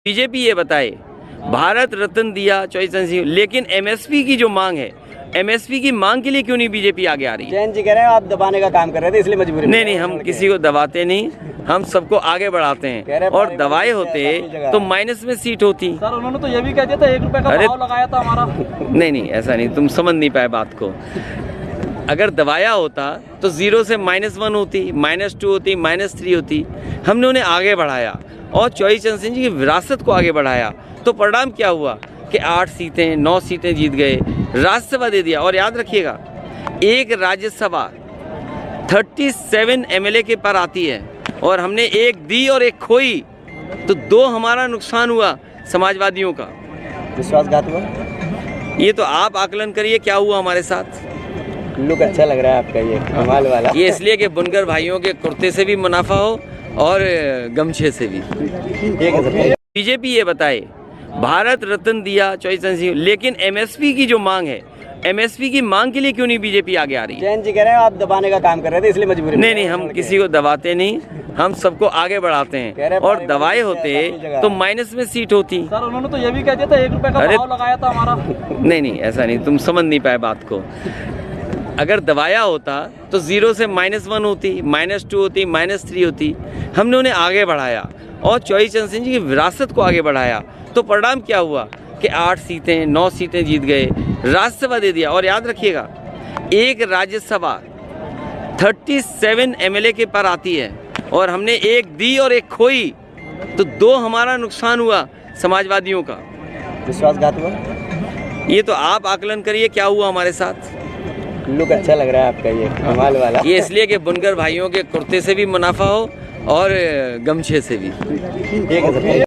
BJP ये बताए भारत रत्न दिया चॉइस एंड, लेकिन एमएसपी की जो मांग है, एमएसपी की मांग के लिए क्यों नहीं बीजेपी आगे आ रही है? जैन जी कह रहे हैं आप दबाने का काम कर रहे थे इसलिए मजबूरी में। नहीं, हम किसी को दबाते नहीं, हम सबको आगे बढ़ाते हैं। और दबाए होते तो माइनस में सीट होती। सर उन्होंने तो ये भी कह दिया था 1 रुपए का भाव लगाया था हमारा। नहीं, ऐसा नहीं, तुम समझ नहीं पाए बात को। अगर दबाया होता तो 0 से -1 होती, -2 होती, -3 होती। हमने उन्हें आगे बढ़ाया और चॉइस चरण सिंह जी की विरासत को आगे बढ़ाया। तो परिणाम क्या हुआ कि 8 सीटें 9 सीटें जीत गए, राज्यसभा दे दिया। और याद रखिएगा, एक राज्यसभा 37 एमएलए के पर आती है और हमने एक दी और एक खोई, तो 2 हमारा नुकसान हुआ समाजवादियों का। विश्वासघात हुआ। ये तो आप आकलन करिए क्या हुआ हमारे साथ। लुक अच्छा लग रहा है आपका, ये कमाल वाला। ये इसलिए कि बुनकर भाइयों के कुर्ते से भी मुनाफा हो और गमछे से भी। बीजेपी ये बताए भारत रत्न दिया चॉइस एंड, लेकिन एमएसपी की जो मांग है, एमएसपी की मांग के लिए क्यों नहीं बीजेपी आगे आ रही है? जैन जी कह रहे हैं आप दबाने का काम कर रहे थे इसलिए मजबूरी में। नहीं, हम किसी को दबाते नहीं, हम सबको आगे बढ़ाते हैं। और दबाए होते तो माइनस में सीट होती। सर उन्होंने तो ये भी कह दिया था 1 रुपए का भाव लगाया था हमारा। नहीं, ऐसा नहीं, तुम समझ नहीं पाए बात को। अगर दबाया होता तो 0 से -1 होती, -2 होती, -3 होती। हमने उन्हें आगे बढ़ाया और चॉइस चरण सिंह जी की विरासत को आगे बढ़ाया। तो परिणाम क्या हुआ कि 8 सीटें 9 सीटें जीत गए, राज्यसभा दे दिया। और याद रखिएगा, एक राज्यसभा 37 एमएलए के पर आती है और हमने एक दी और एक खोई, तो 2 हमारा नुकसान हुआ समाजवादियों का। विश्वासघात हुआ। ये तो आप आकलन करिए क्या हुआ हमारे साथ। लुक अच्छा लग रहा है आपका, ये कमाल वाला। ये इसलिए कि बुनकर भाइयों के कुर्ते से भी मुनाफा हो और गमछे से भी।